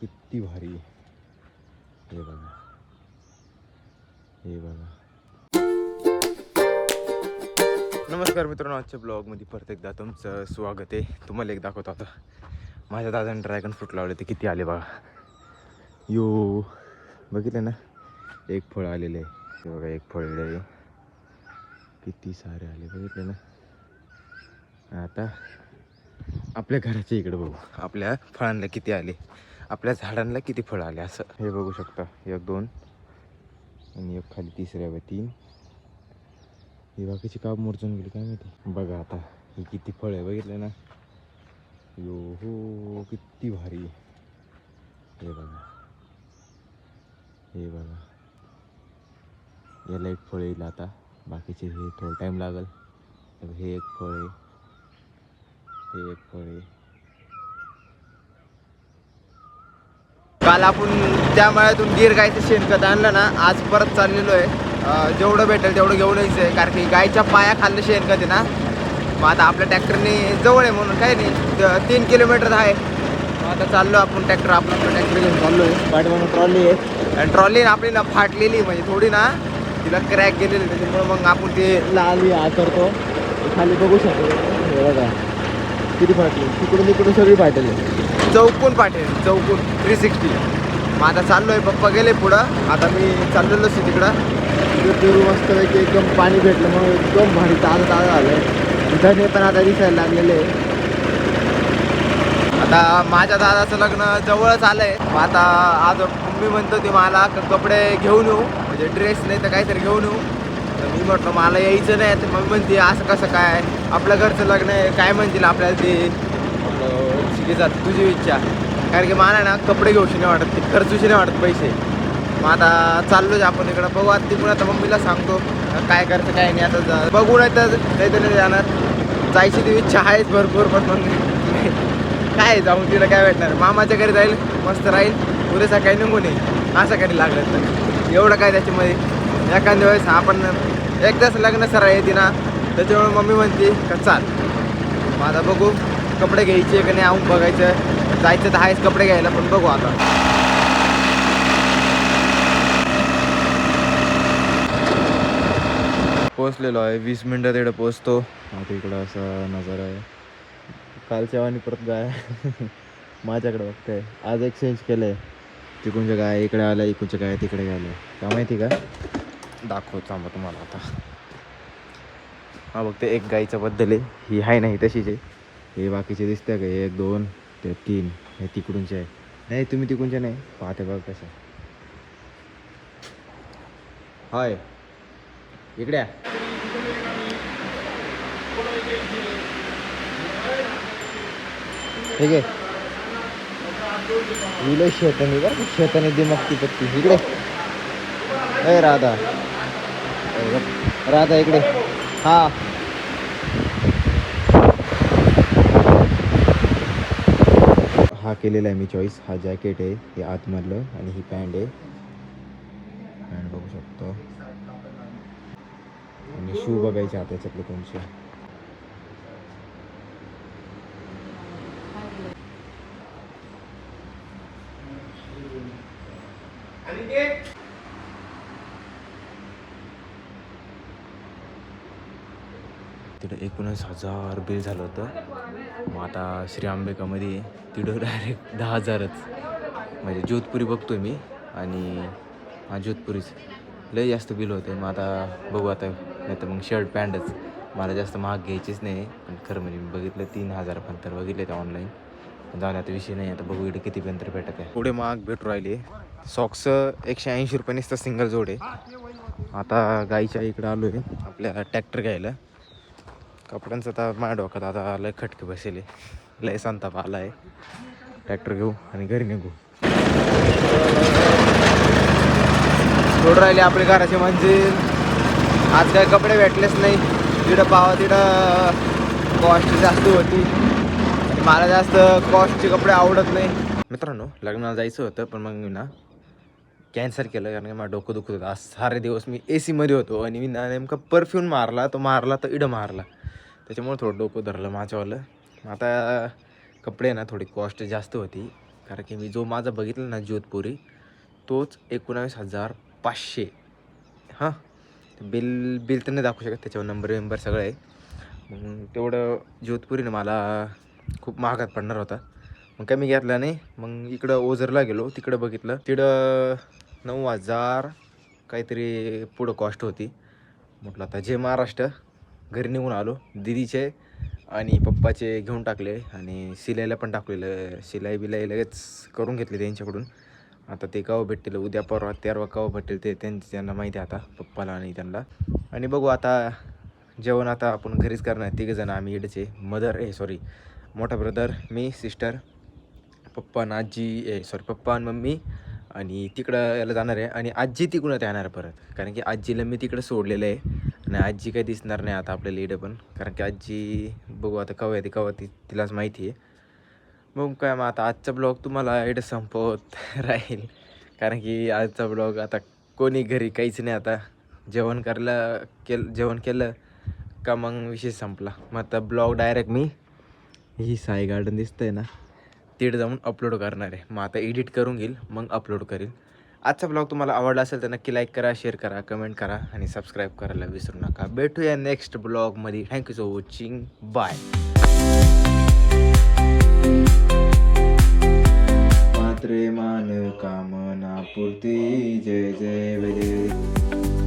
किती भारी. हे बघा, हे बघा. नमस्कार मित्रांनो, आजच्या ब्लॉगमध्ये परत एकदा तुमचं स्वागत आहे. तुम्हाला एक दाखवतो आता. माझ्या दादाने ड्रॅगन फ्रूट लावले ते किती आले बघा. यो बघितलं ना, एक फळ आलेलं आहे. हे बघा, एक फळ आहे. किती सारे आले बघितले ना. आता आपल्या घराच्या इकडे बघू, आपल्या फळांना किती आले, आपल्या झाडांना किती फळं आले. असं हे बघू शकता. एक दोन आणि एक खाली तिसऱ्या व तीन. ही बाकीची काप मोरचून गेली काय माहिती. बघा आता ही किती फळ आहे बघितलं ना. यो हो, किती भारी. हे बघा, हे बघा. याला एक फळ येईल आता, बाकीचे हे थोडं टाईम लागेल. हे एक फळ आहे, हे एक फळ आहे. काल आपण त्या मळ्यातून गीर गायचं शेणखत आणलं ना, आज परत चाललेलो आहे. जेवढं भेटेल तेवढं घेऊन यायचं आहे, कारण की गायच्या पाया खाल्लं शेणखत आहे ना. मग आता आपल्या ट्रॅक्टरने जवळ आहे म्हणून काही नाही, 3 किलोमीटर आहे. मग आता चाललो आपण, आपलं ट्रॅक्टर घेऊन चाललो आहे. पाठीमागून ट्रॉली आहे आणि ट्रॉली आपली ना फाटलेली, म्हणजे थोडी ना तिला क्रॅक गेलेली. त्याच्यामुळे मग आपण ते लाल करतो. खाली बघू शकतो बघा किती फाटली, तिकडून सगळी फाटली, चौकून फाटेल, चौकून 360. मग आता चाललो आहे, पप्पा गेले पुढं, आता मी चाललेलो आहे तिकडं. पेरू मस्त पैकी एकदम पाणी भेटलं, मग एकदम भारी ताजं झालं आहे. धने पण आता दिसायला लागलेले आहे. आता माझ्या दादाचं लग्न जवळच आलं आहे. मग आता आज मम्मी म्हणतो ती मला कपडे घेऊन येऊ, म्हणजे ड्रेस नाही तर काहीतरी घेऊन येऊ. तर मी म्हटलं मला यायचं नाही. तर मम्मी म्हणते असं कसं काय, आपल्या घरचं लग्न आहे, काय म्हणतील आपल्याला ते. शिकेचात तुझी इच्छा, कारण की मला ना कपडे घेऊशी नाही वाटत, ते खर्चूशी नाही वाटत पैसे. मग आता चाललोच आपण इकडं, बघू आता तिकडून. आता मम्मीला सांगतो काय करायचं काय नाही. आता बघू नाही तर नाही जाणार. जायची ती इच्छा आहेच भरपूर, पण मग काय जाऊन तिला काय भेटणार. मामाच्या घरी जाईल, मस्त राहील, उद्या सकाळी निघून येईल. असं काही लागलं तर एवढं काय त्याच्यामध्ये. एखाद्या वेळेस आपण एकदाच लग्न सराई येते ना, त्याच्यामुळे मम्मी म्हणते का चाल. मग आता बघू कपडे घ्यायचे का नाही, आऊन बघायचं. जायचं तर आहेच कपडे घ्यायला, पण बघू आता. पोचलेलो आहे, 20 मिनटात इकडे पोचतो. आता इकडं असा नजारा आहे. कालच्या वाणी परत गाय माझ्याकडे बघताय. आज एक्सचेंज केलं आहे. तिकडूनच्या गाय इकडे आल्या, इकडच्या गाय तिकडे गेल्या. का माहिती का, दाखवतो थांबा तुम्हाला आता. हा बघते, एक गायच्या बद्दल आहे, ही आहे नाही तशीच आहे. हे बाकीचे दिसते का, 1 2 ते 3 हे तिकडूनचे आहे. नाही तुम्ही तिकडूनचे नाही पाहते बघ कसं. हाय इकडे या. ठीक आहे, विलय शेताने बरं, शेताने दिमकती पत्ती. इकडे ए राधा, राधा इकडे. हा हा केलेला आहे मी चॉईस. हा जॅकेट आहे, हे आतमधलं, आणि ही पॅन्ट आहे. पॅन्ट बघू शकतो, आणि शू बघायचे आता त्याच्यातले कोणचे. तिथं 19,000 बिल झालं होतं. मग आता श्री अंबिकामध्ये तिथं डायरेक्ट 10,000च. म्हणजे जोधपुरी बघतोय मी, आणि हा जोधपुरीच लय जास्त बिल होते. मग आता बघू आता, नाही तर मग शर्ट पॅन्टच. मला जास्त महाग घ्यायचीच नाही, पण खरं म्हणजे मी बघितलं 3,000 पण तर बघितले ते ऑनलाईन. जाऊन आता विषय नाही, आता बघू इकडे किती पर्यंत भेटत आहे. पुढे महाग भेटू राहिले. सॉक्स 180 रुपयानेच तर सिंगल जोड आहे. आता गाईच्या इकडं आलो आहे आपल्या ट्रॅक्टर घ्यायला. कपड्यांचं तर माझ्या डोक्यात आता लय खटके बसेले, लय संताप आला आहे. ट्रॅक्टर घेऊ आणि घरी निघू. थोडं राहिले आपले घराचे मंजिल. आज काय कपडे भेटलेच नाही. तिथं पावा तिथं कॉस्ट जास्त होती, आणि मला जास्त कॉस्टचे कपडे आवडत नाही. मित्रांनो, लग्नाला जायचं होतं, पण मग मी ना कॅन्सल केलं, कारण की मला डोकं दुखत होतं. आज सारे दिवस मी AC मध्ये होतो, आणि मी ना नेमका परफ्यूम मारला तर इडं मारला. त्याच्यामुळे थोडं डोकं धरलं माझ्यावालं. आता कपडे ना थोडी कॉस्ट जास्त होती, कारण की मी जो माझा बघितला ना जोधपुरी तोच 19,500. हां, बिल बिल तर नाही दाखवू शकत, त्याच्यावर नंबर सगळं आहे. मग तेवढं जोधपुरीनं मला खूप महागात पडणार होता. मग काय मी घेतला नाही. मग इकडं ओझरला गेलो, तिकडं बघितलं, तिकडं 9,000 काहीतरी पुढं कॉस्ट होती. म्हटलं आता जे महाराष्ट्र. घरी निघून आलो. दीदीचे आणि पप्पाचे घेऊन टाकले आणि शिलाईला पण टाकलेलं. शिलाई बिलाई लगेच करून घेतली त्यांच्याकडून. आता ते केव्हा भेटतील, उद्या परवा तेरवा केव्हा भेटतील ते त्यांना माहिती आहे आता, पप्पाला आणि त्यांना. आणि बघू आता जेवण आता आपण घरीच करणार. तिघंजण आम्ही इकडचे. मोठा ब्रदर, मी, सिस्टर, पप्पा आणि आजी, पप्पा आणि मम्मी. आणि तिकडं याला जाणार आहे आणि आजी तिकडून येणार परत, कारण की आजीला मी तिकडं सोडलेलं आहे. आणि आजी काही दिसणार नाही आता आपल्याला इकडं पण, कारण की आजी बघू आता केव्हा येते केव्हा तिलाच माहिती आहे. मग काय मग आता आजचा ब्लॉग तुम्हाला इकडं संपवत राहील, कारण की आजचा ब्लॉग आता कोणी घरी काहीच नाही. आता जेवण केलं का मग विषय संपला. मग आता ब्लॉग डायरेक्ट मी ही साई गार्डन दिसतंय ना, तिकडे जाऊन अपलोड करणार आहे. मग आता एडिट करून घेईल, मग अपलोड करेल. आजचा ब्लॉग तुम्हाला आवडला असेल तर नक्की लाईक करा, शेअर करा, कमेंट करा आणि सबस्क्राईब करायला विसरू नका. भेटूया नेक्स्ट ब्लॉगमध्ये. Thank you for watching. बाय. मात्रे मान कामना पूर्ती. जय जय विजय.